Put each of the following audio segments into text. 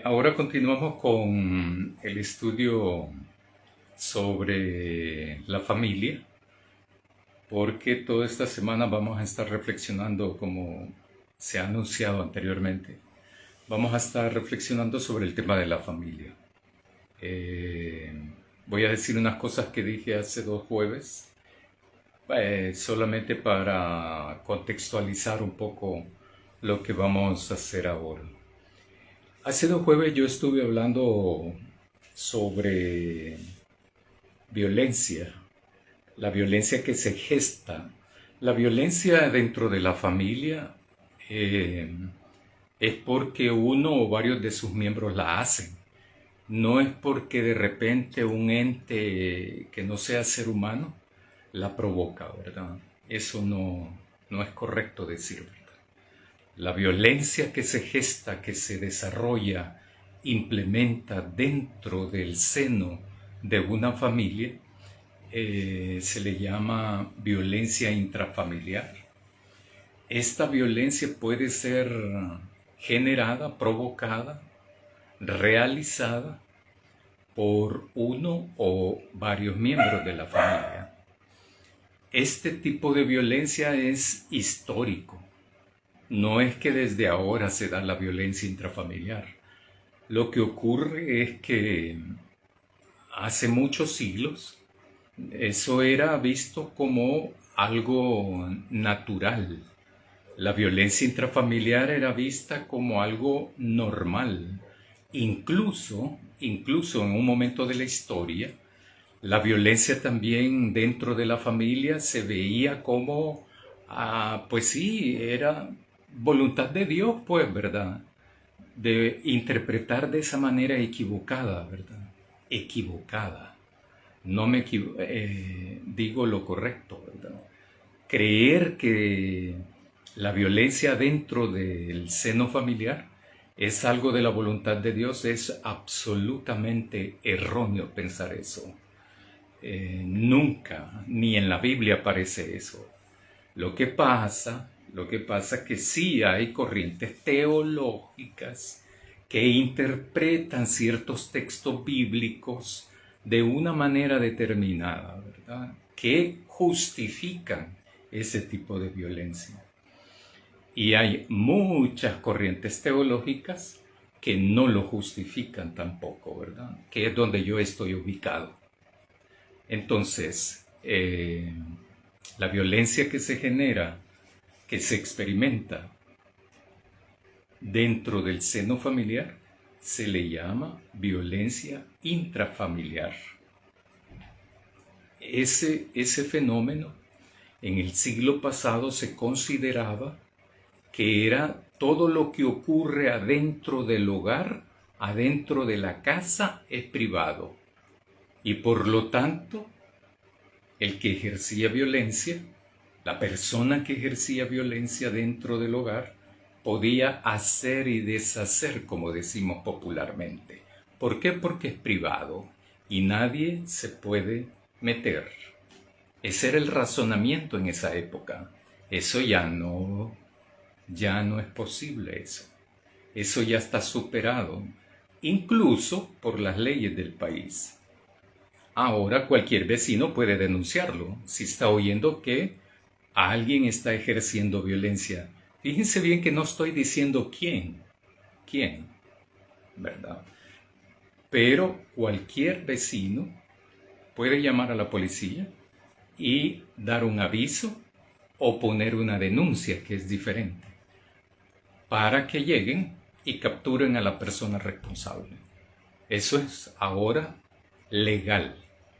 Ahora continuamos con el estudio sobre la familia, porque toda esta semana vamos a estar reflexionando, como se ha anunciado anteriormente, vamos a estar reflexionando sobre el tema de la familia. Eh, Voy a decir unas cosas que dije hace 2 jueves, solamente para contextualizar un poco lo que vamos a hacer ahora. Hace 2 jueves yo estuve hablando sobre violencia, la violencia que se gesta, la violencia dentro de la familia eh, es porque uno o varios de sus miembros la hacen. No es porque de repente un ente que no sea ser humano la provoca, ¿verdad? Eso no es correcto decir, ¿verdad? La violencia que se gesta, que se desarrolla, implementa dentro del seno de una familia, se le llama violencia intrafamiliar. Esta violencia puede ser generada, provocada, realizada por uno o varios miembros de la familia. Este tipo de violencia es histórico. No es que desde ahora se da la violencia intrafamiliar. Lo que ocurre es que hace muchos siglos eso era visto como algo natural. La violencia intrafamiliar era vista como algo normal. Incluso en un momento de la historia, la violencia también dentro de la familia se veía como, pues sí, era voluntad de Dios, pues, ¿verdad? De interpretar de esa manera equivocada, ¿verdad? Equivocada. No me digo lo correcto, ¿verdad? Creer que la violencia dentro del seno familiar es algo de la voluntad de Dios es absolutamente erróneo pensar eso. Nunca, ni en la Biblia aparece eso. Lo que pasa que sí hay corrientes teológicas que interpretan ciertos textos bíblicos de una manera determinada, ¿verdad? Que justifican ese tipo de violencia. Y hay muchas corrientes teológicas que no lo justifican tampoco, ¿verdad? Que es donde yo estoy ubicado. Entonces, la violencia que se genera, que se experimenta dentro del seno familiar, se le llama violencia intrafamiliar. Ese fenómeno en el siglo pasado se consideraba que era todo lo que ocurre adentro del hogar, adentro de la casa, es privado. Y por lo tanto, el que ejercía violencia, la persona que ejercía violencia dentro del hogar, podía hacer y deshacer, como decimos popularmente. ¿Por qué? Porque es privado y nadie se puede meter. Ese era el razonamiento en esa época. Eso ya no es posible eso. Eso ya está superado, incluso por las leyes del país. Ahora cualquier vecino puede denunciarlo si está oyendo que alguien está ejerciendo violencia. Fíjense bien que no estoy diciendo quién, ¿verdad? Pero cualquier vecino puede llamar a la policía y dar un aviso o poner una denuncia, que es diferente, para que lleguen y capturen a la persona responsable. Eso es ahora legal,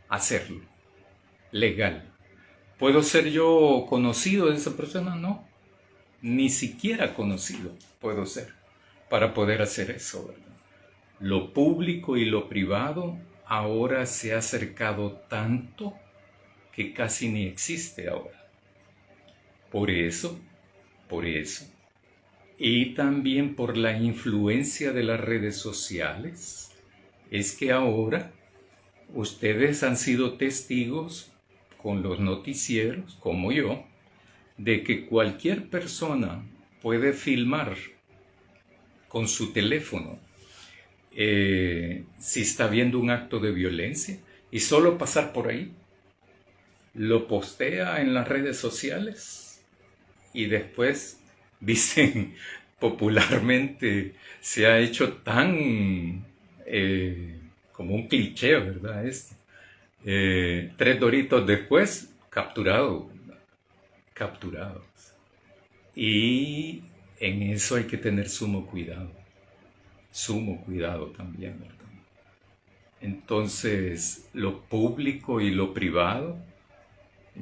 hacerlo, legal. ¿Puedo ser yo conocido de esa persona? No, ni siquiera conocido puedo ser para poder hacer eso, ¿verdad? Lo público y lo privado ahora se ha acercado tanto que casi ni existe ahora. Por eso, por eso, y también por la influencia de las redes sociales, es que ahora ustedes han sido testigos con los noticieros, como yo, de que cualquier persona puede filmar con su teléfono, si está viendo un acto de violencia, y solo pasar por ahí, lo postea en las redes sociales y después dicen popularmente, se ha hecho tan como un cliché, ¿verdad? 3 doritos después, capturado, ¿verdad? Capturados. Y en eso hay que tener sumo cuidado también, ¿verdad? Entonces, lo público y lo privado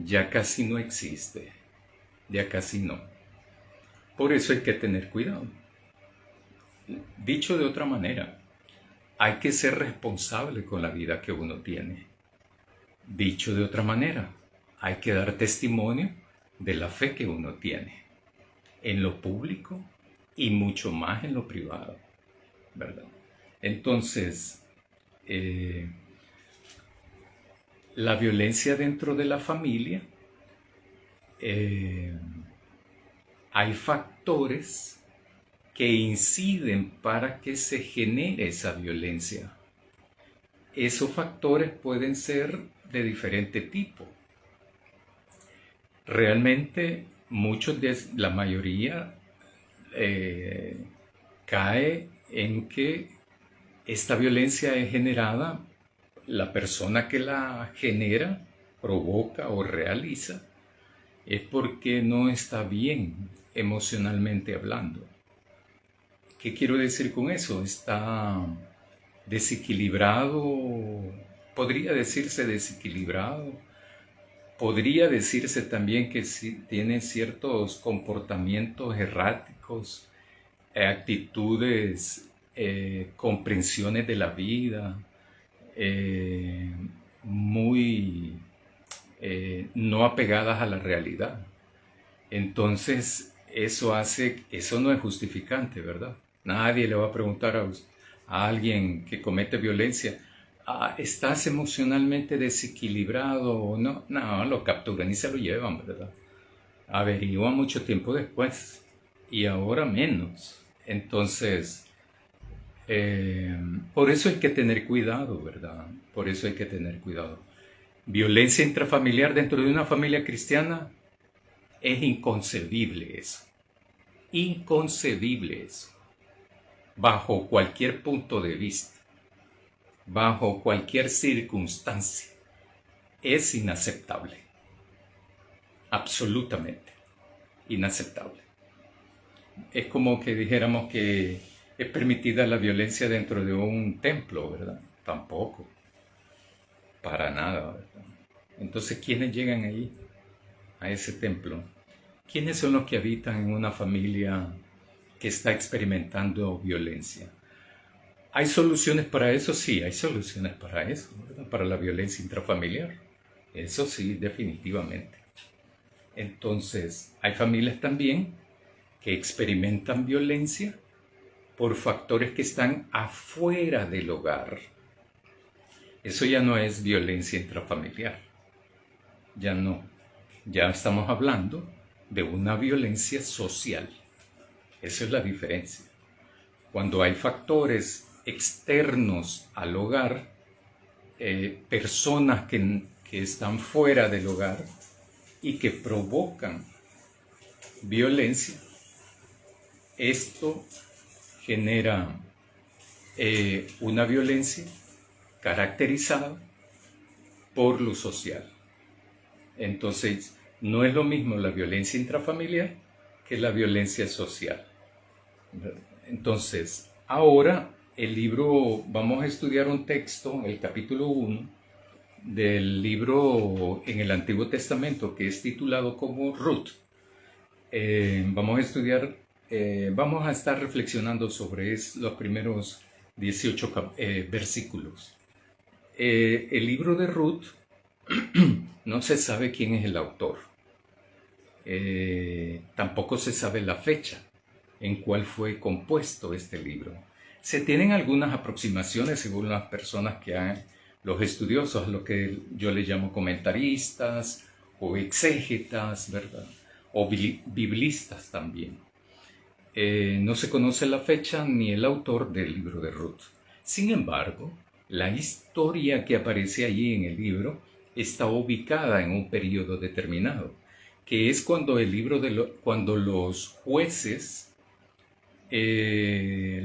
ya casi no existe, ya casi no. Por eso hay que tener cuidado. Dicho de otra manera, hay que ser responsable con la vida que uno tiene. Dicho de otra manera, hay que dar testimonio de la fe que uno tiene, en lo público y mucho más en lo privado, ¿verdad? Entonces, la violencia dentro de la familia, hay factores que inciden para que se genere esa violencia. Esos factores pueden ser de diferente tipo. Realmente la mayoría cae en que esta violencia es generada, la persona que la genera, provoca o realiza, es porque no está bien emocionalmente hablando. ¿Qué quiero decir con eso? Está desequilibrado, podría decirse desequilibrado, podría decirse también que tiene ciertos comportamientos erráticos, actitudes, comprensiones de la vida, muy no apegadas a la realidad. Entonces, eso no es justificante, ¿verdad? Nadie le va a preguntar a alguien que comete violencia, ¿estás emocionalmente desequilibrado o no? No, lo capturan y se lo llevan, ¿verdad? Averiguan mucho tiempo después y ahora menos. Entonces, por eso hay que tener cuidado, ¿verdad? Por eso hay que tener cuidado. Violencia intrafamiliar dentro de una familia cristiana, es inconcebible eso. Inconcebible eso. Bajo cualquier punto de vista, bajo cualquier circunstancia, es inaceptable. Absolutamente inaceptable. Es como que dijéramos que es permitida la violencia dentro de un templo, ¿verdad? Tampoco. Para nada, ¿verdad? Entonces, ¿quiénes llegan ahí, a ese templo? ¿Quiénes son los que habitan en una familia que está experimentando violencia? ¿Hay soluciones para eso? Sí, hay soluciones para eso, ¿verdad? Para la violencia intrafamiliar. Eso sí, definitivamente. Entonces, hay familias también que experimentan violencia por factores que están afuera del hogar. Eso ya no es violencia intrafamiliar. Ya no. Ya estamos hablando de una violencia social. Esa es la diferencia. Cuando hay factores externos al hogar, personas que están fuera del hogar y que provocan violencia, esto genera una violencia caracterizada por lo social. Entonces, no es lo mismo la violencia intrafamiliar que la violencia social. Entonces, ahora el libro, vamos a estudiar un texto, el capítulo 1 del libro en el Antiguo Testamento que es titulado como Ruth. Vamos a estar reflexionando sobre los primeros 18 versículos. El libro de Ruth, no se sabe quién es el autor. Tampoco se sabe la fecha en cuál fue compuesto este libro. Se tienen algunas aproximaciones según las personas los estudiosos, lo que yo les llamo comentaristas o exégetas, ¿verdad? O biblistas también. No se conoce la fecha ni el autor del libro de Ruth. Sin embargo, la historia que aparece allí en el libro está ubicada en un periodo determinado, que es cuando cuando los jueces, el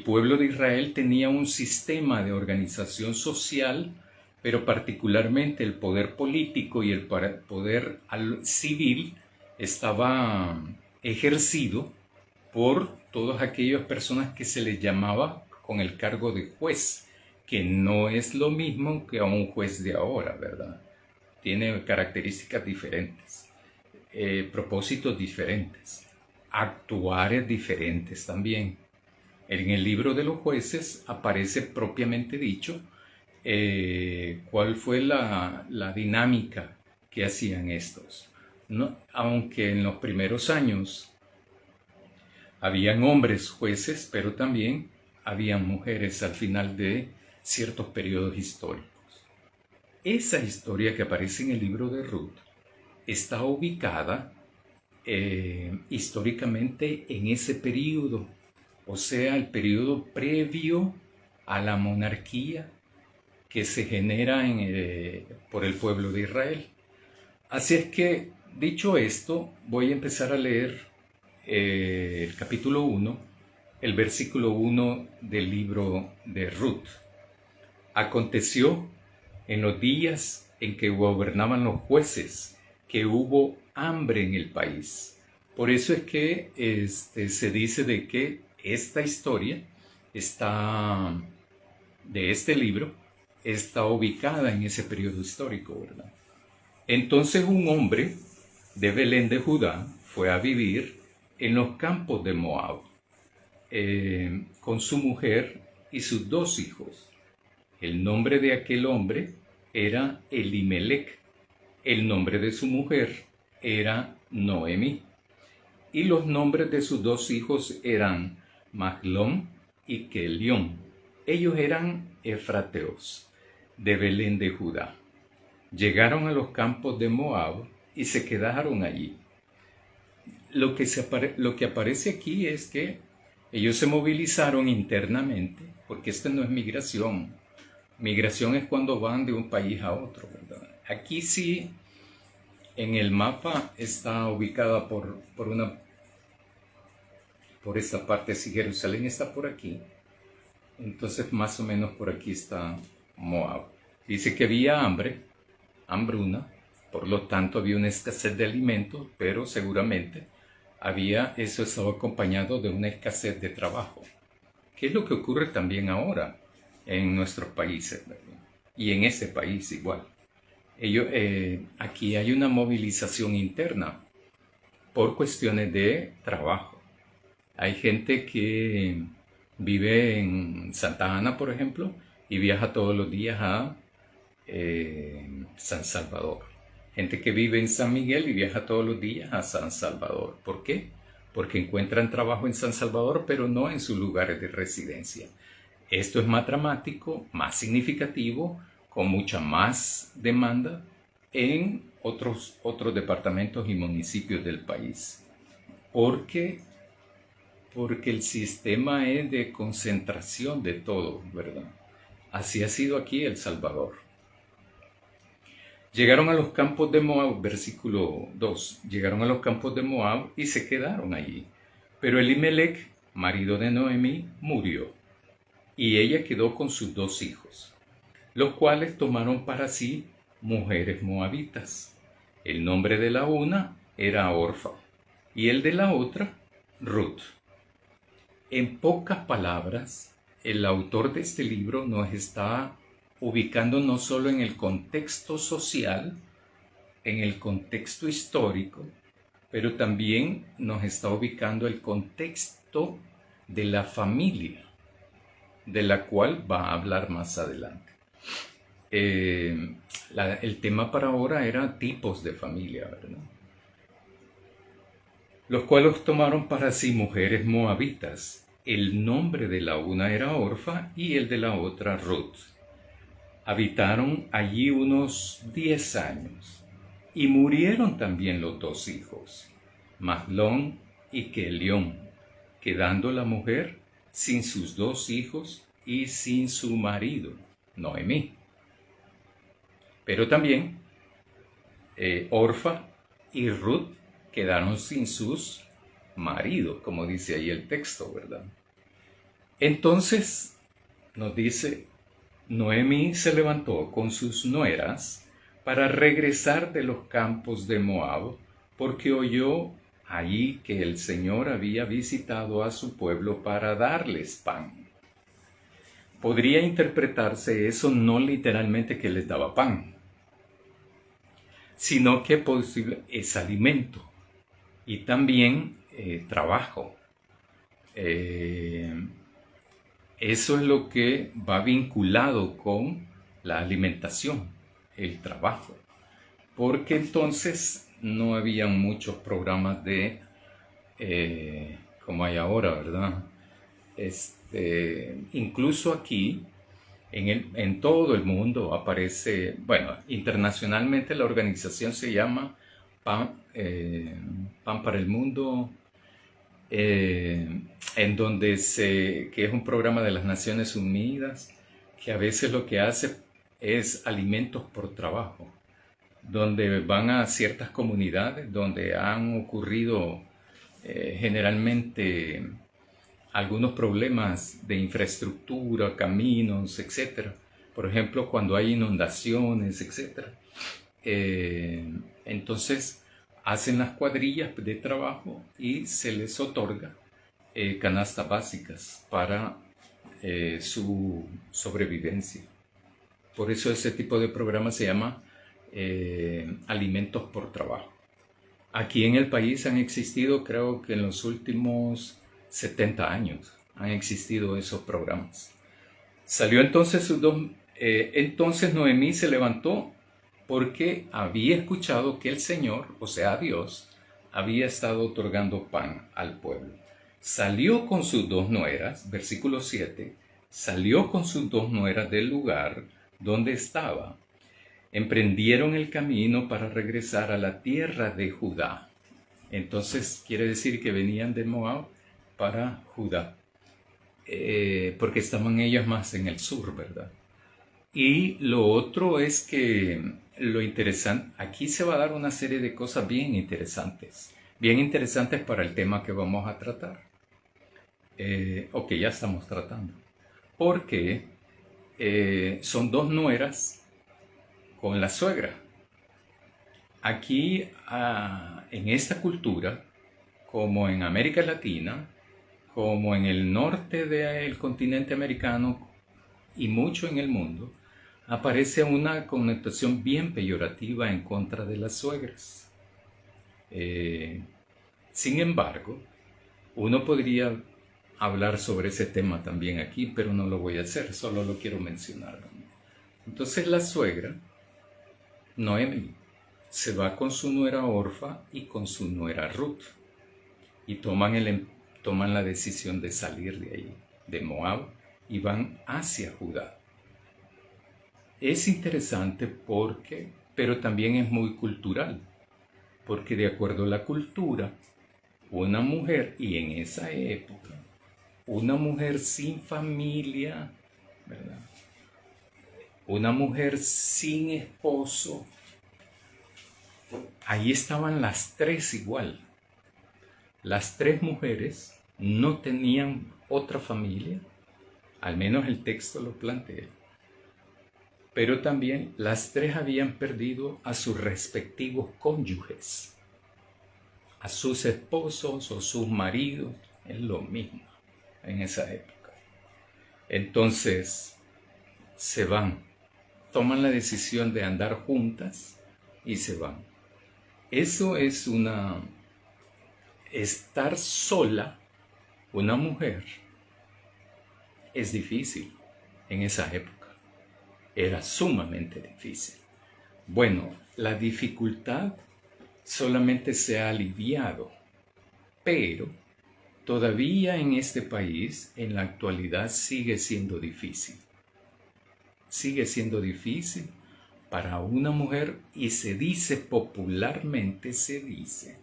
pueblo de Israel tenía un sistema de organización social, pero particularmente el poder político y el poder civil estaba ejercido por todas aquellas personas que se les llamaba con el cargo de juez, que no es lo mismo que a un juez de ahora, ¿verdad? Tiene características diferentes, propósitos diferentes, actuares diferentes también. En el libro de los jueces aparece propiamente dicho cuál fue la dinámica que hacían estos. No, aunque en los primeros años habían hombres jueces, pero también habían mujeres al final de ciertos periodos históricos. Esa historia que aparece en el libro de Ruth está ubicada históricamente en ese periodo, o sea, el periodo previo a la monarquía que se genera por el pueblo de Israel. Así es que, dicho esto, voy a empezar a leer el capítulo 1, el versículo 1 del libro de Ruth. Aconteció en los días en que gobernaban los jueces que hubo hambre en el país. Por eso es que se dice de que esta historia de este libro está ubicada en ese periodo histórico, ¿verdad? Entonces un hombre de Belén de Judá fue a vivir en los campos de Moab con su mujer y sus 2 hijos. El nombre de aquel hombre era Elimelech. El nombre de su mujer era Noemí. Y los nombres de sus 2 hijos eran Mahlón y Kelión. Ellos eran efrateos de Belén de Judá. Llegaron a los campos de Moab y se quedaron allí. Lo que aparece aquí es que ellos se movilizaron internamente, porque esta no es migración. Migración es cuando van de un país a otro, ¿verdad? Aquí sí, en el mapa está ubicada por esta parte. Si Jerusalén está por aquí, entonces más o menos por aquí está Moab. Dice que había hambruna, por lo tanto había una escasez de alimentos, pero seguramente eso estaba acompañado de una escasez de trabajo, que es lo que ocurre también ahora en nuestros países, ¿verdad? Y en ese país igual. Aquí hay una movilización interna por cuestiones de trabajo. Hay gente que vive en Santa Ana, por ejemplo, y viaja todos los días a San Salvador. Gente que vive en San Miguel y viaja todos los días a San Salvador. ¿Por qué? Porque encuentran trabajo en San Salvador, pero no en sus lugares de residencia. Esto es más dramático, más significativo, con mucha más demanda en otros departamentos y municipios del país. Porque el sistema es de concentración de todo, ¿verdad? Así ha sido aquí El Salvador. Llegaron a los campos de Moab, versículo 2, llegaron a los campos de Moab y se quedaron allí. Pero Elimelech, marido de Noemí, murió, y ella quedó con sus 2 hijos, los cuales tomaron para sí mujeres moabitas. El nombre de la una era Orfa, y el de la otra, Ruth. En pocas palabras, el autor de este libro nos está ubicando no solo en el contexto social, en el contexto histórico, pero también nos está ubicando el contexto de la familia, de la cual va a hablar más adelante. El tema para ahora era tipos de familia, ¿verdad? Los cuales tomaron para sí mujeres moabitas. El nombre de la una era Orfa y el de la otra Ruth. Habitaron allí unos 10 años y murieron también los 2 hijos, Mahlón y Kelión, quedando la mujer sin sus 2 hijos y sin su marido, Noemí. Pero también Orfa y Ruth quedaron sin sus maridos, como dice ahí el texto, ¿verdad? Entonces nos dice, Noemí se levantó con sus nueras para regresar de los campos de Moab, porque oyó allí que el Señor había visitado a su pueblo para darles pan. Podría interpretarse eso no literalmente que les daba pan, sino que posible es alimento y también trabajo. Eso es lo que va vinculado con la alimentación, el trabajo, porque entonces no había muchos programas de como hay ahora, ¿verdad? Incluso aquí, en todo el mundo aparece, bueno, internacionalmente la organización se llama Pan para el Mundo, en donde que es un programa de las Naciones Unidas, que a veces lo que hace es alimentos por trabajo, donde van a ciertas comunidades donde han ocurrido generalmente algunos problemas de infraestructura, caminos, etcétera. Por ejemplo, cuando hay inundaciones, etcétera. Entonces hacen las cuadrillas de trabajo y se les otorga canastas básicas para su sobrevivencia. Por eso ese tipo de programa se llama alimentos por trabajo. Aquí en el país han existido, creo que en los últimos 70 años han existido esos programas. Salió entonces entonces Noemí se levantó porque había escuchado que el Señor, o sea Dios, había estado otorgando pan al pueblo. Salió con sus 2 nueras, versículo 7, salió con sus 2 nueras del lugar donde estaba. Emprendieron el camino para regresar a la tierra de Judá. Entonces quiere decir que venían de Moab para Judá, porque estaban ellas más en el sur, ¿verdad? Y lo otro es que lo interesante, aquí se va a dar una serie de cosas bien interesantes para el tema que vamos a tratar, o que ya estamos tratando, porque son 2 nueras con la suegra. Aquí, en esta cultura, como en América Latina, como en el norte del continente americano y mucho en el mundo, aparece una connotación bien peyorativa en contra de las suegras. Sin embargo, uno podría hablar sobre ese tema también aquí, pero no lo voy a hacer, solo lo quiero mencionar. Entonces la suegra, Noemi, se va con su nuera Orfa y con su nuera Ruth, y toman la decisión de salir de ahí, de Moab, y van hacia Judá. Es interesante pero también es muy cultural, porque de acuerdo a la cultura, una mujer, y en esa época, una mujer sin familia, ¿verdad? Una mujer sin esposo, ahí estaban las 3 igual. Las 3 mujeres no tenían otra familia, al menos el texto lo plantea. Pero también las 3 habían perdido a sus respectivos cónyuges, a sus esposos o sus maridos, es lo mismo en esa época. Entonces se van, toman la decisión de andar juntas y se van. Eso es estar sola, una mujer, es difícil en esa época. Era sumamente difícil. Bueno, la dificultad solamente se ha aliviado, pero todavía en este país, en la actualidad, sigue siendo difícil. Sigue siendo difícil para una mujer y popularmente se dice,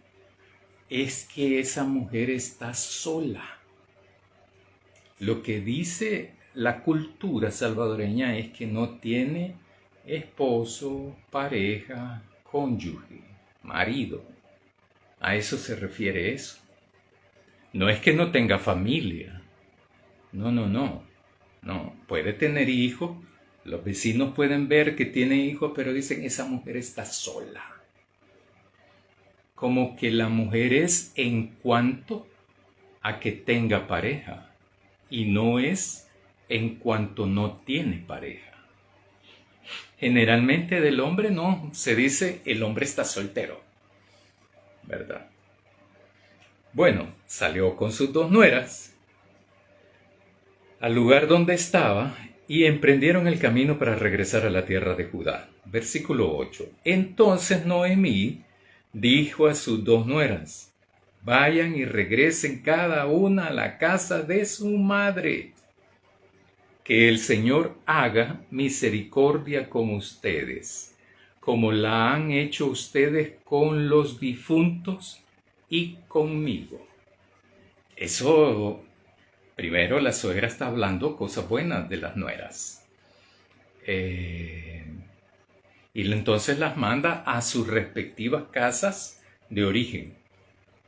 es que esa mujer está sola. Lo que dice la cultura salvadoreña es que no tiene esposo, pareja, cónyuge, marido. A eso se refiere eso. No es que no tenga familia. No, no, no. No, puede tener hijos. Los vecinos pueden ver que tiene hijos, pero dicen, esa mujer está sola. Como que la mujer es en cuanto a que tenga pareja y no es en cuanto no tiene pareja. Generalmente del hombre no, se dice el hombre está soltero, ¿verdad? Bueno, salió con sus dos nueras al lugar donde estaba y emprendieron el camino para regresar a la tierra de Judá. Versículo 8. Entonces Noemí dijo a sus dos nueras, vayan y regresen cada una a la casa de su madre. Que el Señor haga misericordia con ustedes, como la han hecho ustedes con los difuntos y conmigo. Eso, primero la suegra está hablando cosas buenas de las nueras. Y entonces las manda a sus respectivas casas de origen.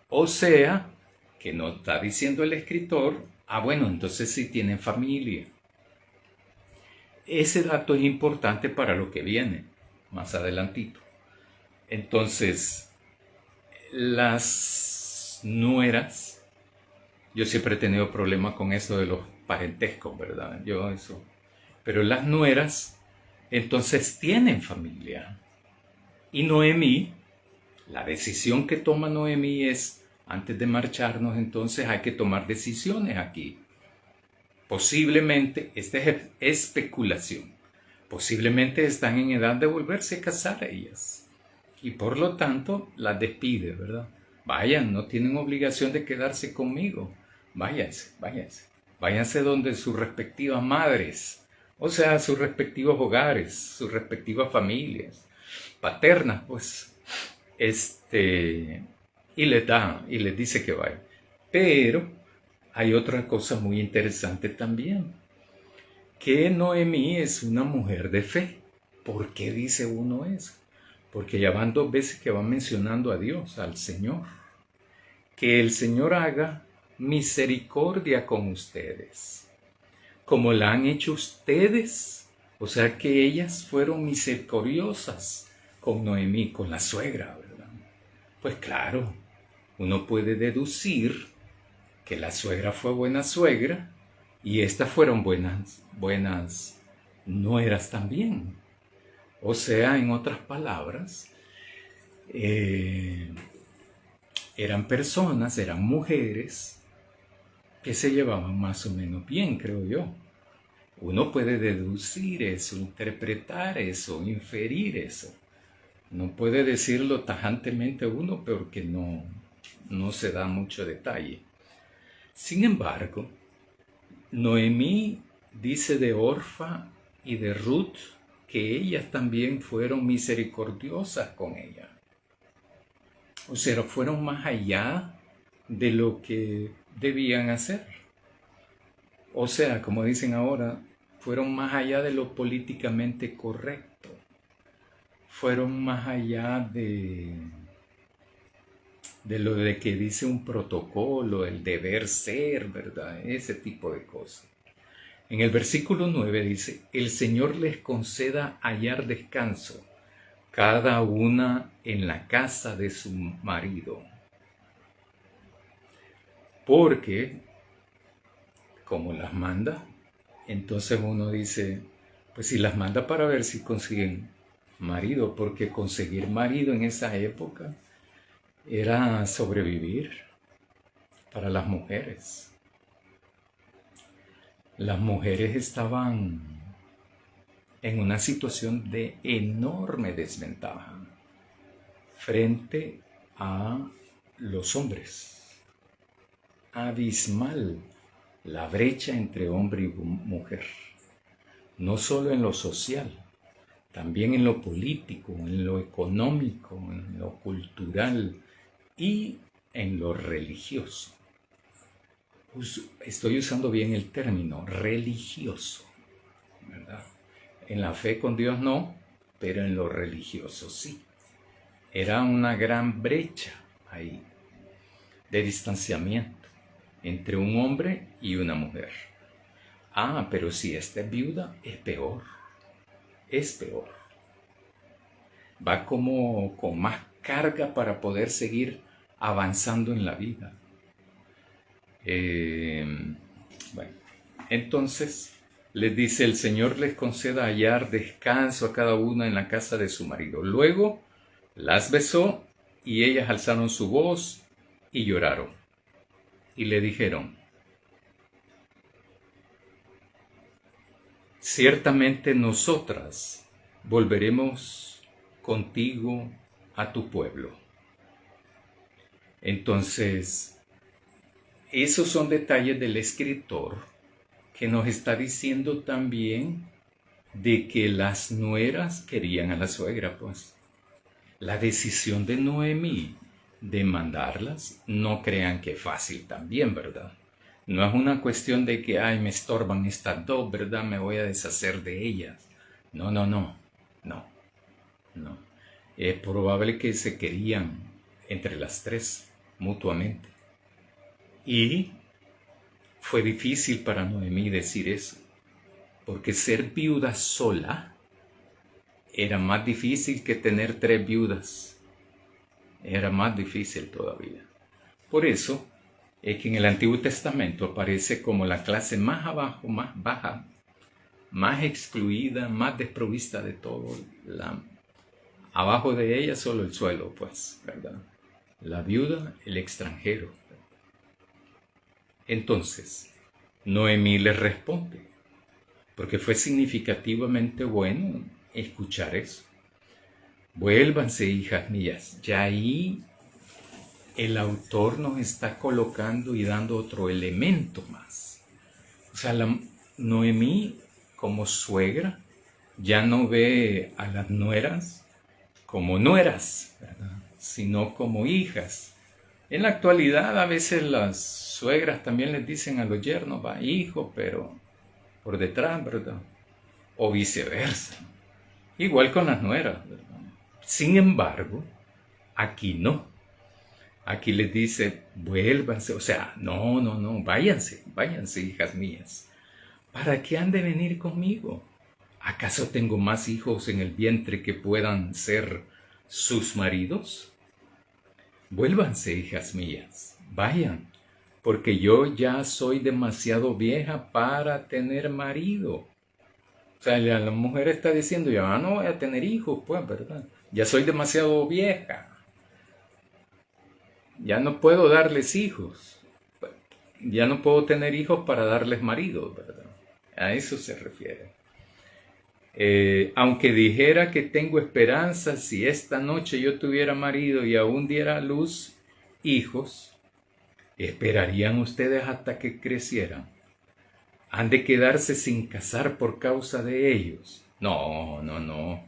O sea, que no está diciendo el escritor, bueno, entonces sí tienen familia. Ese dato es importante para lo que viene más adelantito. Entonces, las nueras, yo siempre he tenido problemas con eso de los parentescos, ¿verdad? Pero las nueras, entonces tienen familia. Y Noemí, la decisión que toma Noemí es, antes de marcharnos, entonces hay que tomar decisiones aquí. Posiblemente, esta es especulación, posiblemente están en edad de volverse a casar ellas. Y por lo tanto, las despide, ¿verdad? Vayan, no tienen obligación de quedarse conmigo. Váyanse, váyanse. Váyanse donde sus respectivas madres, o sea, sus respectivos hogares, sus respectivas familias, paternas, pues. Y les dice que vayan. Pero hay otra cosa muy interesante también, que Noemí es una mujer de fe. ¿Por qué dice uno eso? Porque ya van 2 veces que van mencionando a Dios, al Señor. Que el Señor haga misericordia con ustedes, como la han hecho ustedes. O sea que ellas fueron misericordiosas con Noemí, con la suegra, ¿verdad? Pues claro, uno puede deducir que la suegra fue buena suegra y estas fueron buenas nueras también. O sea, en otras palabras, eran personas, eran mujeres que se llevaban más o menos bien, creo yo. Uno puede deducir eso, interpretar eso, inferir eso. No puede decirlo tajantemente uno porque no se da mucho detalle. Sin embargo, Noemí dice de Orfa y de Ruth que ellas también fueron misericordiosas con ella. O sea, fueron más allá de lo que debían hacer. O sea, como dicen ahora, fueron más allá de lo políticamente correcto. Fueron más allá de lo de que dice un protocolo, el deber ser, ¿verdad? Ese tipo de cosas. En el versículo 9 dice, el Señor les conceda hallar descanso, cada una en la casa de su marido. Porque, como las manda, entonces uno dice, pues si las manda para ver si consiguen marido, porque conseguir marido en esa época era sobrevivir para las mujeres. Las mujeres estaban en una situación de enorme desventaja frente a los hombres. Abismal la brecha entre hombre y mujer, no solo en lo social, también en lo político, en lo económico, en lo cultural y en lo religioso. Estoy usando bien el término religioso, ¿verdad? En la fe con Dios no, pero en lo religioso sí. Era una gran brecha ahí de distanciamiento entre un hombre y una mujer. Ah, pero si esta es viuda, es peor. Es peor. Va como con más carga para poder seguir avanzando en la vida. Bueno, entonces les dice: el Señor les conceda hallar descanso a cada una en la casa de su marido. Luego las besó y ellas alzaron su voz y lloraron. Y le dijeron: ciertamente nosotras volveremos contigo a tu pueblo. Entonces, esos son detalles del escritor que nos está diciendo también de que las nueras querían a la suegra, pues. La decisión de Noemí de mandarlas, no crean que es fácil también, ¿verdad? No es una cuestión de que, ay, me estorban estas dos, ¿verdad? Me voy a deshacer de ellas. No. Es probable que se querían entre las tres mutuamente. Y fue difícil para Noemí decir eso, porque ser viuda sola era más difícil que tener 3 viudas. Era más difícil todavía. Por eso es que en el Antiguo Testamento aparece como la clase más abajo, más baja, más excluida, más desprovista de todo. Abajo de ella solo el suelo, pues, ¿verdad? La viuda, el extranjero. Entonces, Noemí le responde, porque fue significativamente bueno escuchar eso. Vuélvanse, hijas mías. Ya ahí el autor nos está colocando y dando otro elemento más. O sea, Noemí como suegra ya no ve a las nueras como nueras, ¿verdad? Sino como hijas. En la actualidad a veces las suegras también les dicen a los yernos, va, hijo, pero por detrás, ¿verdad? O viceversa. Igual con las nueras, ¿verdad? Sin embargo, aquí no. Aquí les dice: vuélvanse, o sea, no, váyanse, hijas mías. ¿Para qué han de venir conmigo? ¿Acaso tengo más hijos en el vientre que puedan ser sus maridos? Vuélvanse, hijas mías, vayan, porque yo ya soy demasiado vieja para tener marido. O sea, la mujer está diciendo: ya no voy a tener hijos, pues, ¿verdad? Ya soy demasiado vieja. Ya no puedo darles hijos. Ya no puedo tener hijos para darles marido, ¿verdad? A eso se refiere. Aunque dijera que tengo esperanza, si esta noche yo tuviera marido y aún diera a luz hijos, ¿esperarían ustedes hasta que crecieran? ¿Han de quedarse sin casar por causa de ellos? No,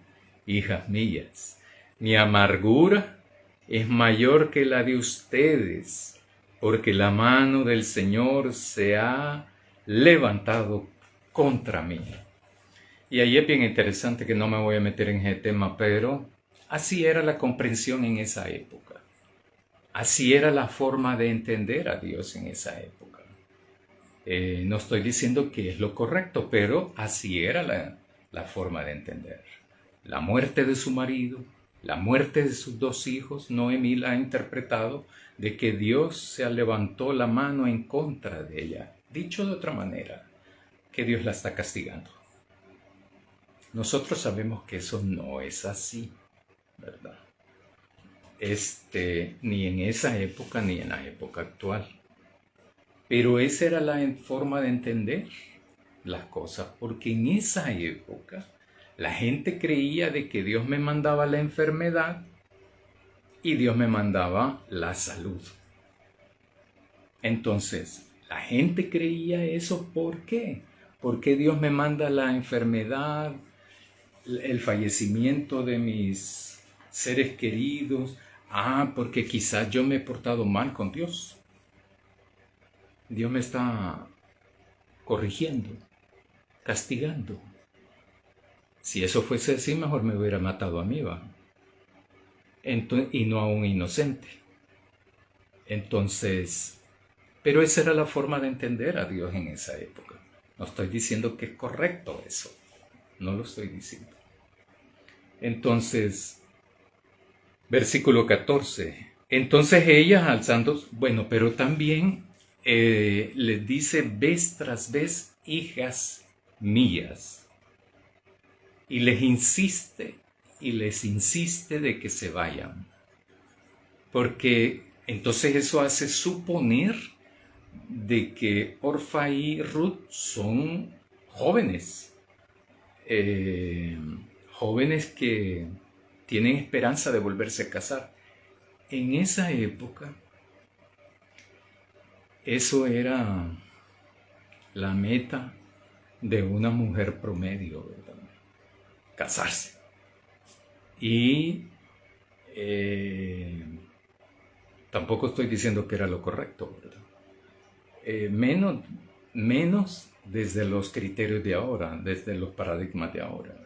hijas mías, mi amargura es mayor que la de ustedes, porque la mano del Señor se ha levantado contra mí. Y ahí es bien interesante, que no me voy a meter en ese tema, pero así era la comprensión en esa época. Así era la forma de entender a Dios en esa época. No estoy diciendo que es lo correcto, pero así era la forma de entender. La muerte de su marido, la muerte de sus 2 hijos, Noemí la ha interpretado de que Dios se levantó la mano en contra de ella. Dicho de otra manera, que Dios la está castigando. Nosotros sabemos que eso no es así, ¿verdad? Ni en esa época ni en la época actual. Pero esa era la forma de entender las cosas, porque en esa época la gente creía de que Dios me mandaba la enfermedad y Dios me mandaba la salud. Entonces, la gente creía eso. ¿Por qué? ¿Por qué Dios me manda la enfermedad, el fallecimiento de mis seres queridos? Porque quizás yo me he portado mal con Dios. Dios me está corrigiendo, castigando. Si eso fuese así, mejor me hubiera matado a mí, ¿va? Y no a un inocente. Entonces, pero esa era la forma de entender a Dios en esa época. No estoy diciendo que es correcto eso, no lo estoy diciendo. Entonces, versículo 14. Entonces ellas alzando, bueno, pero también les dice vez tras vez, hijas mías. Y les insiste de que se vayan. Porque entonces eso hace suponer de que Orfa y Ruth son jóvenes. Jóvenes que tienen esperanza de volverse a casar. En esa época, eso era la meta de una mujer promedio, ¿verdad? Casarse. Y tampoco estoy diciendo que era lo correcto, ¿verdad? Menos desde los criterios de ahora, desde los paradigmas de ahora, ¿verdad?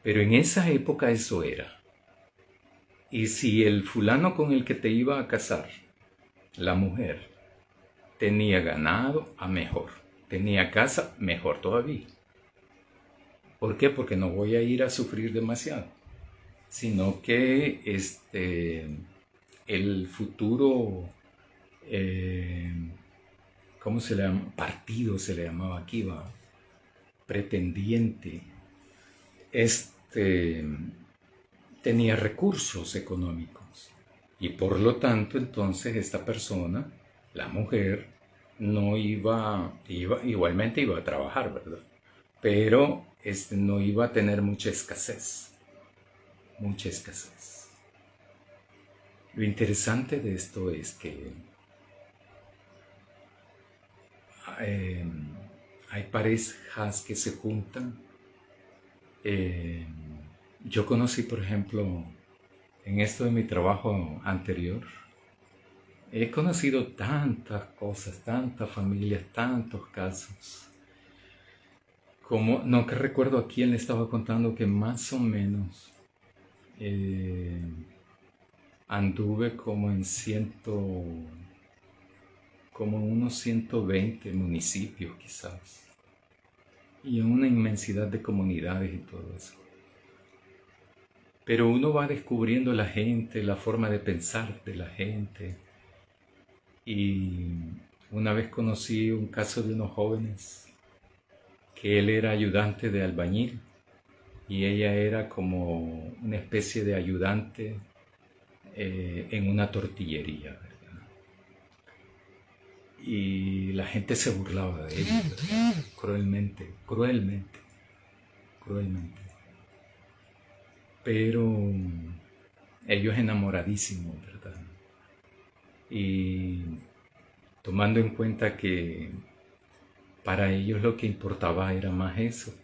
Pero en esa época eso era. Y si el fulano con el que te iba a casar, la mujer, tenía ganado, a mejor. Tenía casa, mejor todavía. ¿Por qué? Porque no voy a ir a sufrir demasiado, sino que el futuro, ¿cómo se le llama? Partido se le llamaba aquí, va, pretendiente, tenía recursos económicos y por lo tanto entonces esta persona, la mujer, no igualmente iba a trabajar, ¿verdad? Pero no iba a tener mucha escasez. Lo interesante de esto es que hay parejas que se juntan. Yo conocí, por ejemplo, en esto de mi trabajo anterior, he conocido tantas cosas, tantas familias, tantos casos. No que recuerdo a quién le estaba contando que más o menos anduve como en unos 120 municipios quizás, y en una inmensidad de comunidades y todo eso. Pero uno va descubriendo la gente, la forma de pensar de la gente. Y una vez conocí un caso de unos jóvenes que él era ayudante de albañil y ella era como una especie de ayudante en una tortillería, ¿verdad? Y la gente se burlaba de ellos, ¿verdad? Cruelmente. Pero ellos enamoradísimos, ¿verdad? Y tomando en cuenta que para ellos lo que importaba era más eso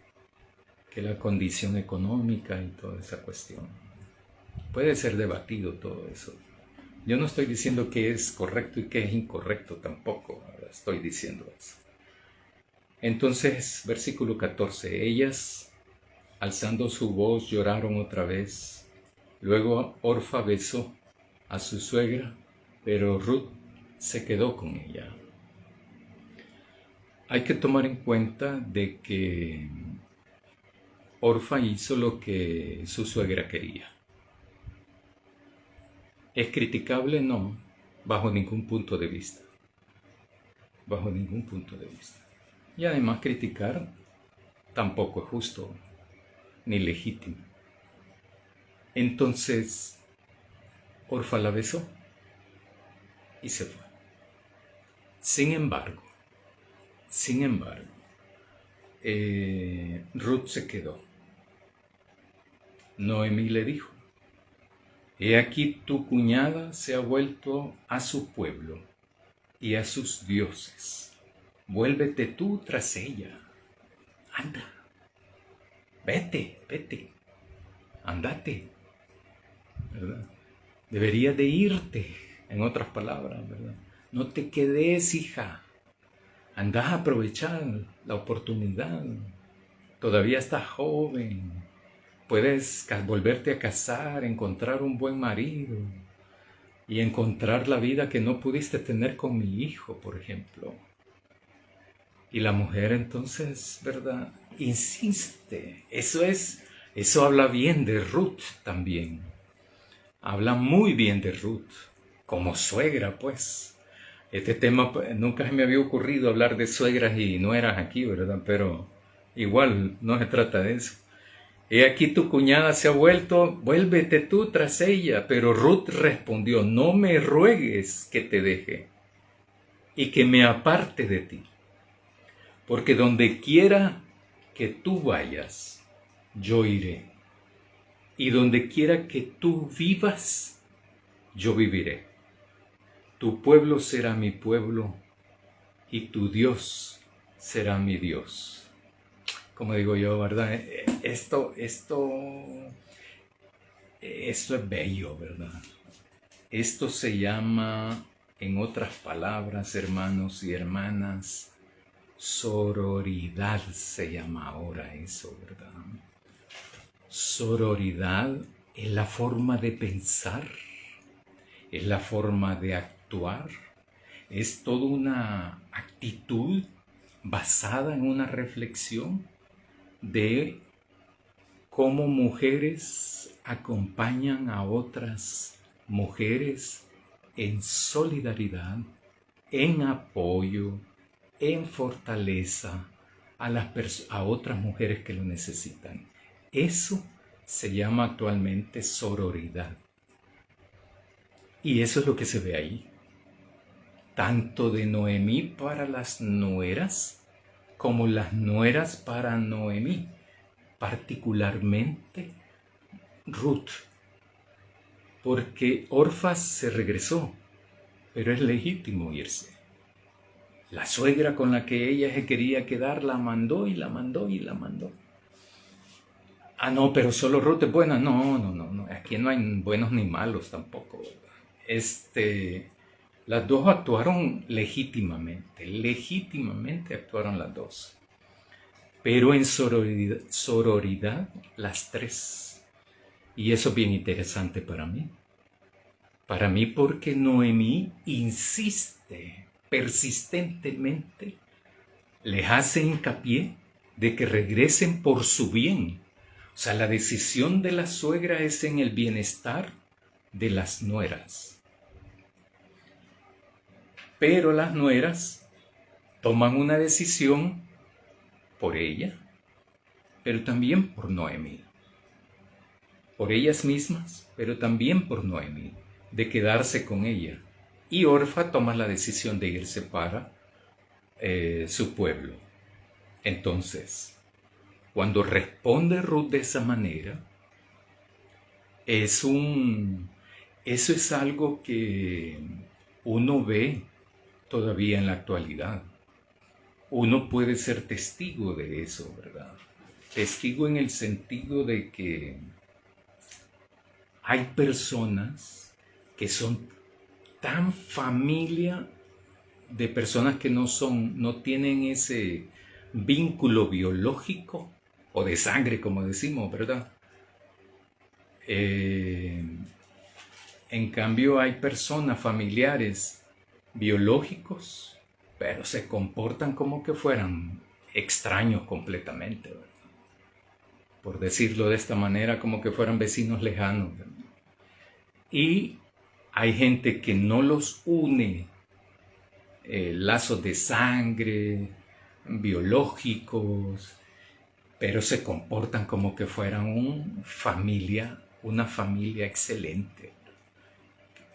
que la condición económica y toda esa cuestión. Puede ser debatido todo eso. Yo no estoy diciendo que es correcto y que es incorrecto tampoco, estoy diciendo eso. Entonces, versículo 14, ellas, alzando su voz, lloraron otra vez. Luego Orfa besó a su suegra, pero Ruth se quedó con ella. Hay que tomar en cuenta de que Orfa hizo lo que su suegra quería. ¿Es criticable? No, bajo ningún punto de vista. Bajo ningún punto de vista. Y además criticar tampoco es justo ni legítimo. Entonces, Orfa la besó y se fue. Sin embargo, Ruth se quedó. Noemí le dijo: he aquí tu cuñada se ha vuelto a su pueblo y a sus dioses. Vuélvete tú tras ella. Anda, vete, andate, ¿verdad? Deberías de irte, en otras palabras, ¿verdad? No te quedes, hija. Andá a aprovechar la oportunidad. Todavía estás joven. Puedes volverte a casar, encontrar un buen marido y encontrar la vida que no pudiste tener con mi hijo, por ejemplo. Y la mujer entonces, ¿verdad? Insiste. Eso habla bien de Ruth también. Habla muy bien de Ruth, como suegra, pues. Este tema nunca se me había ocurrido hablar de suegras y nueras aquí, ¿verdad? Pero igual no se trata de eso. He aquí tu cuñada se ha vuelto, vuélvete tú tras ella. Pero Ruth respondió, no me ruegues que te deje y que me aparte de ti, porque donde quiera que tú vayas, yo iré, y donde quiera que tú vivas, yo viviré. Tu pueblo será mi pueblo, y tu Dios será mi Dios. Como digo yo, ¿verdad? Esto es bello, ¿verdad? Esto se llama, en otras palabras, hermanos y hermanas, sororidad se llama ahora eso, ¿verdad? Sororidad es la forma de pensar, es la forma de actuar, es toda una actitud basada en una reflexión de cómo mujeres acompañan a otras mujeres en solidaridad, en apoyo, en fortaleza a otras mujeres que lo necesitan. Eso se llama actualmente sororidad. Y eso es lo que se ve ahí. Tanto de Noemí para las nueras, como las nueras para Noemí. Particularmente Ruth. Porque Orfa se regresó, pero es legítimo irse. La suegra con la que ella se quería quedar la mandó y la mandó y la mandó. Ah, no, pero solo Ruth es buena. No. Aquí no hay buenos ni malos tampoco, ¿verdad? Las dos actuaron legítimamente. Legítimamente actuaron las dos. Pero en sororidad las tres. Y eso es bien interesante para mí. Para mí porque Noemí insiste persistentemente, les hace hincapié de que regresen por su bien. O sea, la decisión de la suegra es en el bienestar de las nueras. Pero las nueras toman una decisión por ella, pero también por Noemí. Por ellas mismas, pero también por Noemí, de quedarse con ella. Y Orfa toma la decisión de irse para su pueblo. Entonces, cuando responde Ruth de esa manera, eso es algo que uno ve todavía en la actualidad. Uno puede ser testigo de eso, ¿verdad? Testigo en el sentido de que hay personas que son tan familia de personas que no tienen ese vínculo biológico o de sangre, como decimos, ¿verdad? En cambio hay personas familiares biológicos, pero se comportan como que fueran extraños completamente, ¿verdad? Por decirlo de esta manera, como que fueran vecinos lejanos, ¿verdad? Y hay gente que no los une lazos de sangre, biológicos, pero se comportan como que fueran una familia excelente.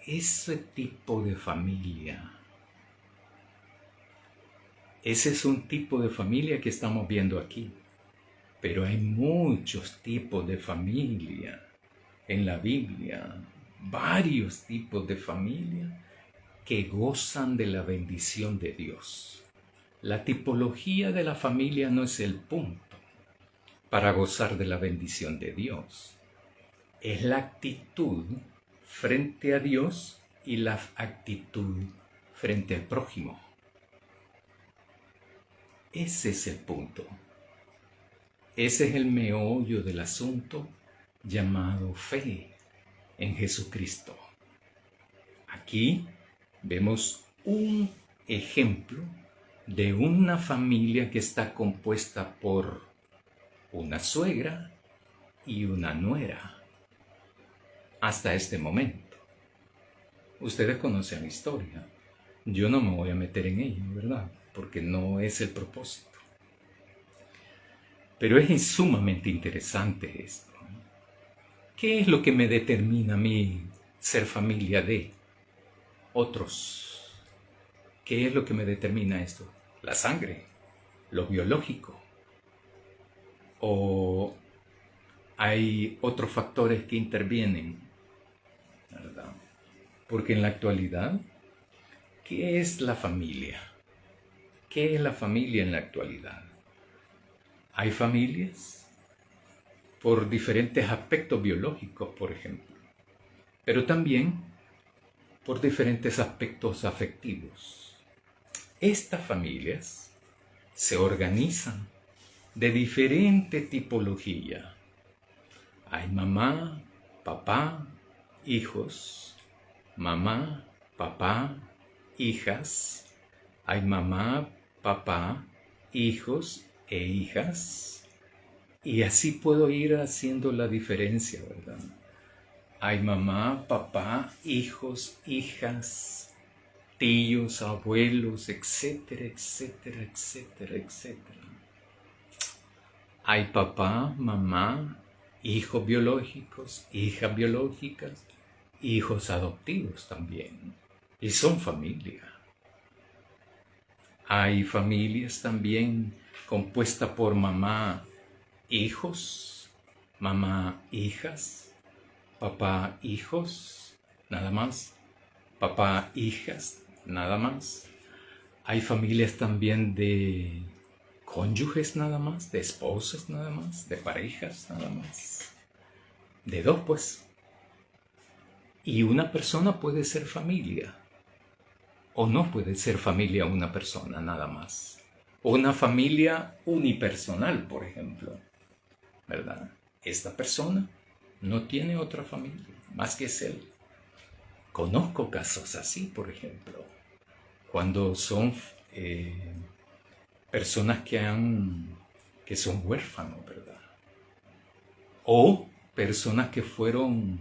Ese tipo de familia, ese es un tipo de familia que estamos viendo aquí. Pero hay muchos tipos de familia en la Biblia, varios tipos de familia que gozan de la bendición de Dios. La tipología de la familia no es el punto para gozar de la bendición de Dios. Es la actitud frente a Dios y la actitud frente al prójimo. Ese es el punto. Ese es el meollo del asunto llamado fe en Jesucristo. Aquí vemos un ejemplo de una familia que está compuesta por una suegra y una nuera. Hasta este momento. Ustedes conocen la historia. Yo no me voy a meter en ello, ¿verdad? Porque no es el propósito. Pero es sumamente interesante esto. ¿Qué es lo que me determina a mí ser familia de otros? ¿Qué es lo que me determina esto? La sangre, lo biológico. ¿O hay otros factores que intervienen? ¿Verdad? Porque en la actualidad, ¿qué es la familia? ¿Qué es la familia en la actualidad? Hay familias por diferentes aspectos biológicos, por ejemplo, pero también por diferentes aspectos afectivos. Estas familias se organizan de diferente tipología. Hay mamá, papá, hijos, mamá, papá, hijas. Hay mamá, papá, hijos e hijas. Y así puedo ir haciendo la diferencia, ¿verdad? Hay mamá, papá, hijos, hijas, tíos, abuelos, etcétera, etcétera, etcétera, etcétera. Hay papá, mamá, hijos biológicos, hijas biológicas, hijos adoptivos también. Y son familia. Hay familias también compuestas por mamá, hijos, mamá, hijas, papá, hijos, nada más, papá, hijas, nada más. Hay familias también de cónyuges nada más, de esposos nada más, de parejas nada más, de dos pues. Y una persona puede ser familia, o no puede ser familia una persona nada más. O una familia unipersonal, por ejemplo, ¿verdad? Esta persona no tiene otra familia más que es él. Conozco casos así, por ejemplo, cuando son personas que son huérfanos, ¿verdad? O personas que fueron,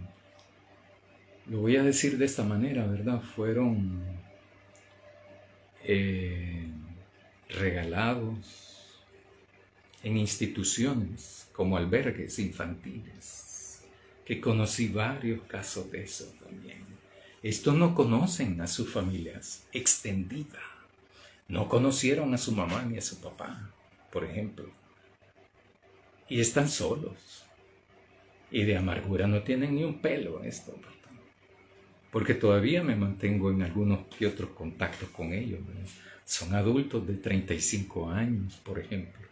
lo voy a decir de esta manera, ¿verdad? Fueron regalados en instituciones como albergues infantiles, que conocí varios casos de eso también. Estos no conocen a sus familias extendidas, no conocieron a su mamá ni a su papá, por ejemplo, y están solos, y de amargura no tienen ni un pelo esto, ¿verdad? Porque todavía me mantengo en algunos que otros contactos con ellos, ¿verdad? Son adultos de 35 años, por ejemplo,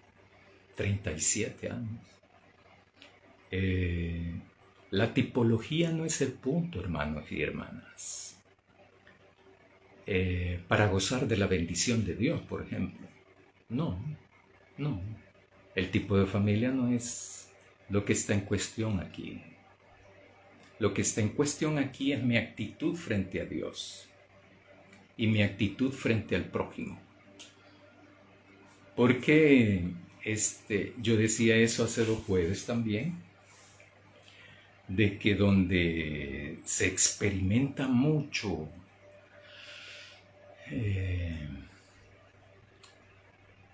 37 años. La tipología no es el punto, hermanos y hermanas. Para gozar de la bendición de Dios, por ejemplo. No. El tipo de familia no es lo que está en cuestión aquí. Lo que está en cuestión aquí es mi actitud frente a Dios y mi actitud frente al prójimo. Porque yo decía eso hace 2 jueves también, de que donde se experimenta mucho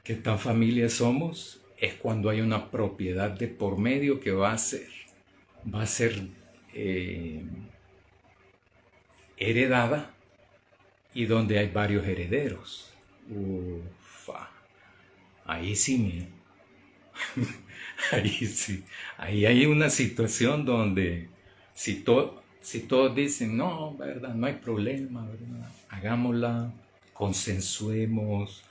qué tan familia somos es cuando hay una propiedad de por medio que va a ser heredada y donde hay varios herederos. Ufa, ahí sí ahí hay una situación donde si todos dicen, no, ¿verdad? No hay problema, ¿verdad? Hagámosla, consensuemos,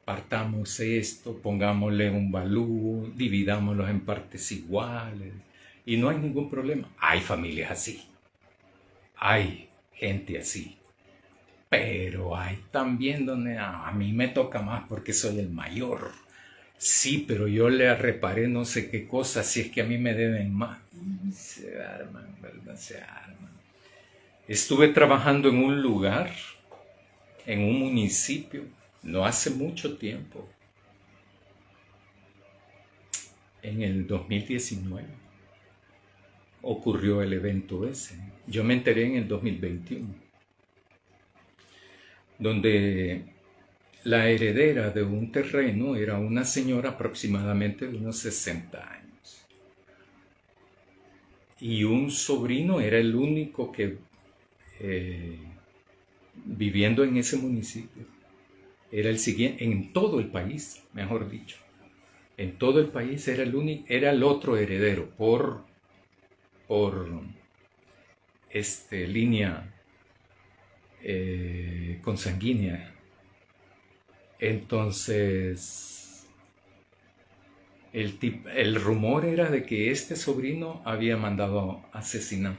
partamos esto, pongámosle un valor, dividámoslo en partes iguales y no hay ningún problema. Hay familias así. Hay gente así, pero hay también donde a mí me toca más porque soy el mayor. Sí, pero yo le reparé no sé qué cosa, si es que a mí me deben más. Y se arman, ¿verdad? Se arman. Estuve trabajando en un lugar, en un municipio, no hace mucho tiempo, en el 2019, ocurrió el evento ese. Yo me enteré en el 2021, donde la heredera de un terreno era una señora aproximadamente de unos 60 años. Y un sobrino era el único que, viviendo en ese municipio, era el siguiente, en todo el país, mejor dicho. En todo el país era el único, era el otro heredero por línea consanguínea. Entonces, el rumor era de que este sobrino había mandado a asesinar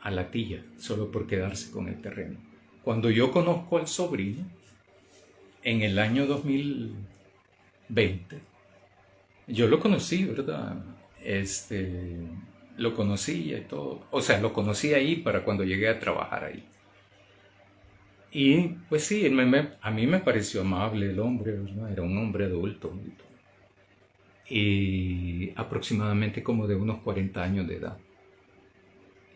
a la tía solo por quedarse con el terreno. Cuando yo conozco al sobrino, en el año 2020, yo lo conocí, ¿verdad? Lo conocía y todo. O sea, lo conocí ahí para cuando llegué a trabajar ahí. Y pues sí, a mí me pareció amable el hombre, ¿verdad? Era un hombre adulto. Y aproximadamente como de unos 40 años de edad.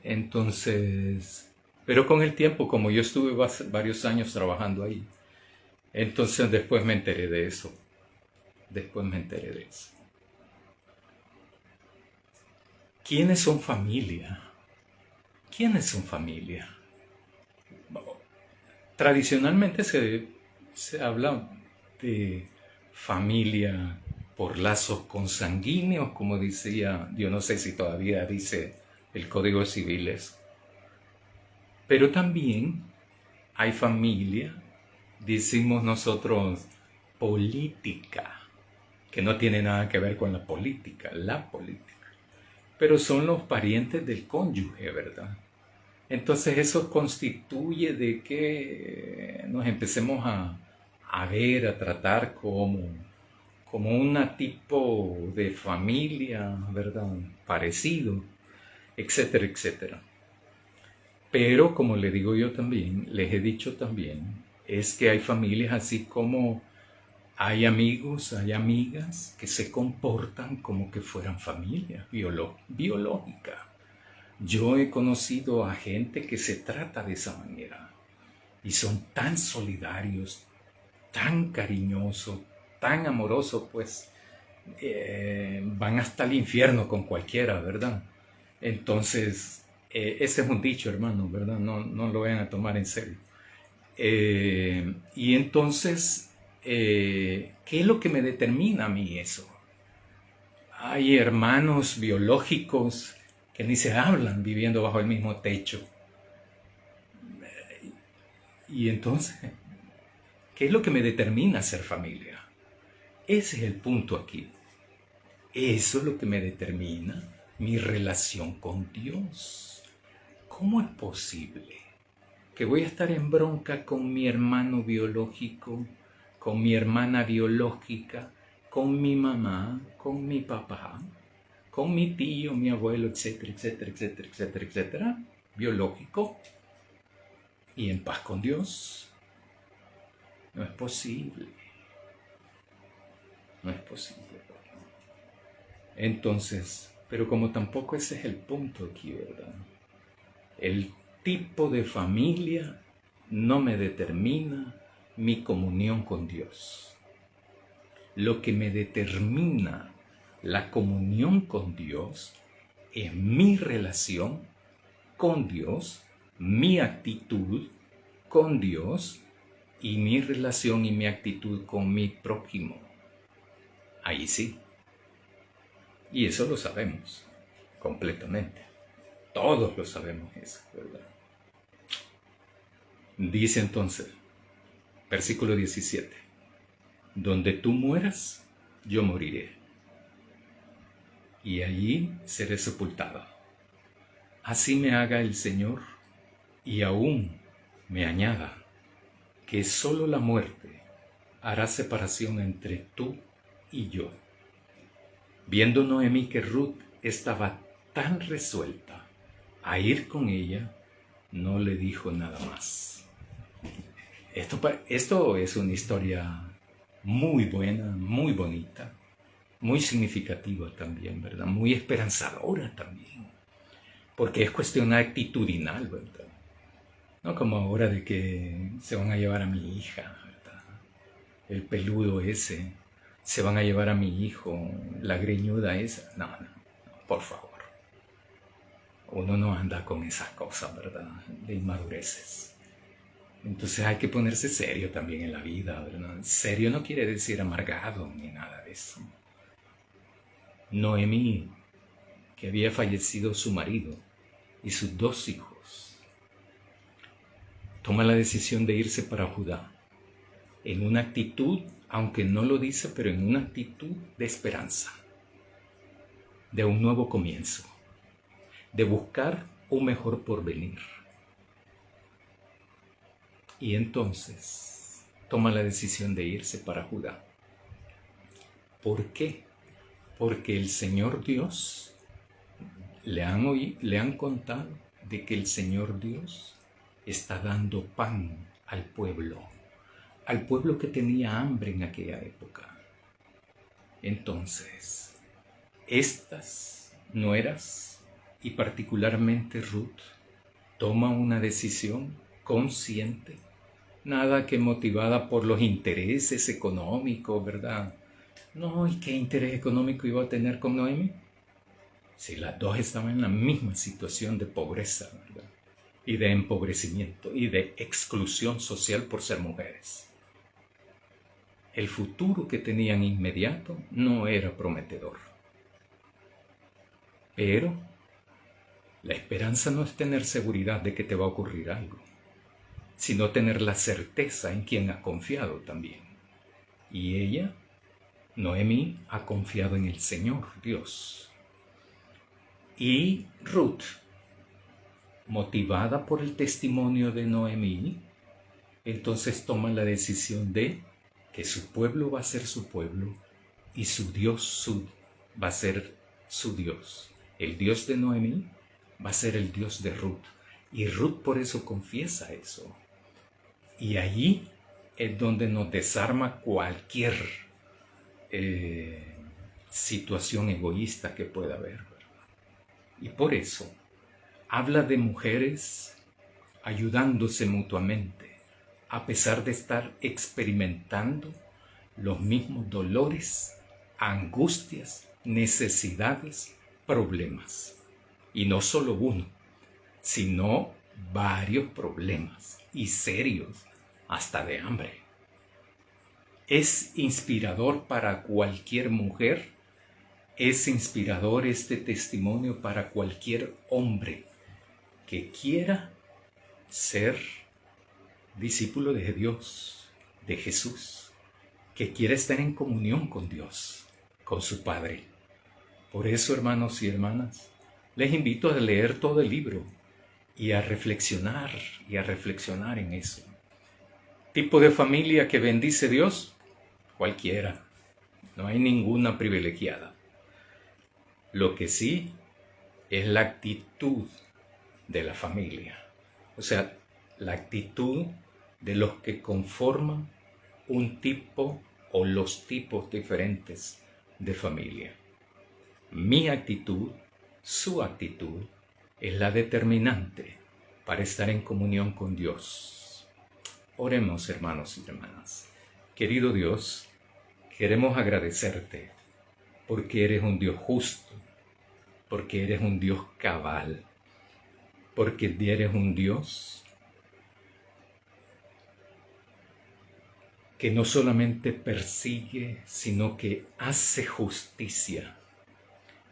Entonces, pero con el tiempo, como yo estuve varios años trabajando ahí, entonces después me enteré de eso. Después me enteré de eso. ¿Quiénes son familia? ¿Quiénes son familia? Tradicionalmente se habla de familia por lazos consanguíneos, como decía, yo no sé si todavía dice el Código Civil eso. Pero también hay familia, decimos nosotros, política, que no tiene nada que ver con la política, pero son los parientes del cónyuge, ¿verdad? Entonces eso constituye de que nos empecemos a ver, a tratar como una tipo de familia, ¿verdad? Parecido, etcétera, etcétera. Pero como le digo yo también, les he dicho también, es que hay familias así como hay amigos, hay amigas que se comportan como que fueran familia biológica. Yo he conocido a gente que se trata de esa manera y son tan solidarios, tan cariñosos, tan amorosos, pues van hasta el infierno con cualquiera, ¿verdad? Entonces, ese es un dicho, hermano, ¿verdad? No lo vayan a tomar en serio. Y entonces, ¿qué es lo que me determina a mí eso? Hay hermanos biológicos que ni se hablan viviendo bajo el mismo techo. Y entonces, ¿qué es lo que me determina ser familia? Ese es el punto aquí. Eso es lo que me determina mi relación con Dios. ¿Cómo es posible que voy a estar en bronca con mi hermano biológico, con mi hermana biológica, con mi mamá, con mi papá, con mi tío, mi abuelo, etcétera, etcétera, etcétera, etcétera, etcétera, biológico, y en paz con Dios? No es posible. No es posible. Entonces, pero como tampoco ese es el punto aquí, ¿verdad? El tipo de familia no me determina mi comunión con Dios. Lo que me determina la comunión con Dios es mi relación con Dios, mi actitud con Dios y mi relación y mi actitud con mi prójimo. Ahí sí. Y eso lo sabemos completamente. Todos lo sabemos eso, ¿verdad? Dice entonces, versículo 17, donde tú mueras, yo moriré, y allí seré sepultado. así me haga el Señor y aún me añada que solo la muerte hará separación entre tú y yo. Viendo Noemí que Ruth estaba tan resuelta a ir con ella, no le dijo nada más. Esto es una historia muy buena, muy bonita, muy significativa también, ¿verdad? Muy esperanzadora también, porque es cuestión actitudinal, ¿verdad? No como ahora de que se van a llevar a mi hija, ¿verdad? El peludo ese, se van a llevar a mi hijo, la greñuda esa. No, no, no, por favor. Uno no anda con esas cosas, ¿verdad? De inmadureces. Entonces hay que ponerse serio también en la vida, ¿verdad? Serio no quiere decir amargado ni nada de eso. Noemí, que había fallecido su marido y sus 2 hijos, toma la decisión de irse para Judá, en una actitud, aunque no lo dice, pero en una actitud de esperanza, de un nuevo comienzo, de buscar un mejor porvenir. Y entonces toma la decisión de irse para Judá. ¿Por qué? Porque el Señor Dios, le han contado de que el Señor Dios está dando pan al pueblo que tenía hambre en aquella época. Entonces, estas nueras y particularmente Ruth toma una decisión consciente, nada que motivada por los intereses económicos, ¿verdad? No, ¿y qué interés económico iba a tener con Noemi? Si las dos estaban en la misma situación de pobreza, ¿verdad? Y de empobrecimiento y de exclusión social por ser mujeres. El futuro que tenían inmediato no era prometedor. Pero la esperanza no es tener seguridad de que te va a ocurrir algo, sino tener la certeza en quien ha confiado también. Y ella, Noemí, ha confiado en el Señor Dios. Y Ruth, motivada por el testimonio de Noemí, entonces toma la decisión de que su pueblo va a ser su pueblo y su Dios va a ser su Dios. El Dios de Noemí va a ser el Dios de Ruth. Y Ruth por eso confiesa eso. Y allí es donde nos desarma cualquier situación egoísta que pueda haber, ¿verdad? Y por eso habla de mujeres ayudándose mutuamente, a pesar de estar experimentando los mismos dolores, angustias, necesidades, problemas. Y no solo uno, sino varios problemas, y serios, hasta de hambre. Es inspirador para cualquier mujer, es inspirador este testimonio para cualquier hombre que quiera ser discípulo de Dios, de Jesús, que quiera estar en comunión con Dios, con su Padre. Por eso, hermanos y hermanas, les invito a leer todo el libro y a reflexionar en eso. ¿Tipo de familia que bendice Dios? Cualquiera. No hay ninguna privilegiada. Lo que sí es la actitud de la familia. O sea, la actitud de los que conforman un tipo o los tipos diferentes de familia. Mi actitud, su actitud, es la determinante para estar en comunión con Dios. Oremos, hermanos y hermanas. Querido Dios, queremos agradecerte porque eres un Dios justo, porque eres un Dios cabal, porque eres un Dios que no solamente persigue, sino que hace justicia,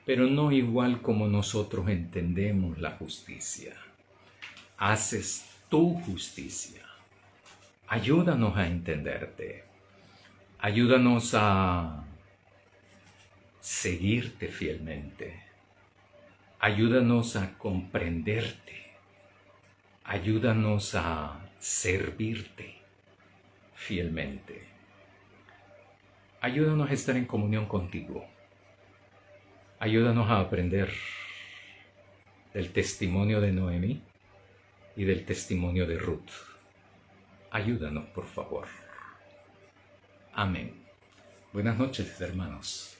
pero no igual como nosotros entendemos la justicia. Haces tu justicia. Ayúdanos a entenderte. Ayúdanos a seguirte fielmente. Ayúdanos a comprenderte. Ayúdanos a servirte fielmente. Ayúdanos a estar en comunión contigo. Ayúdanos a aprender del testimonio de Noemí y del testimonio de Ruth. Ayúdanos, por favor. Amén. Buenas noches, hermanos.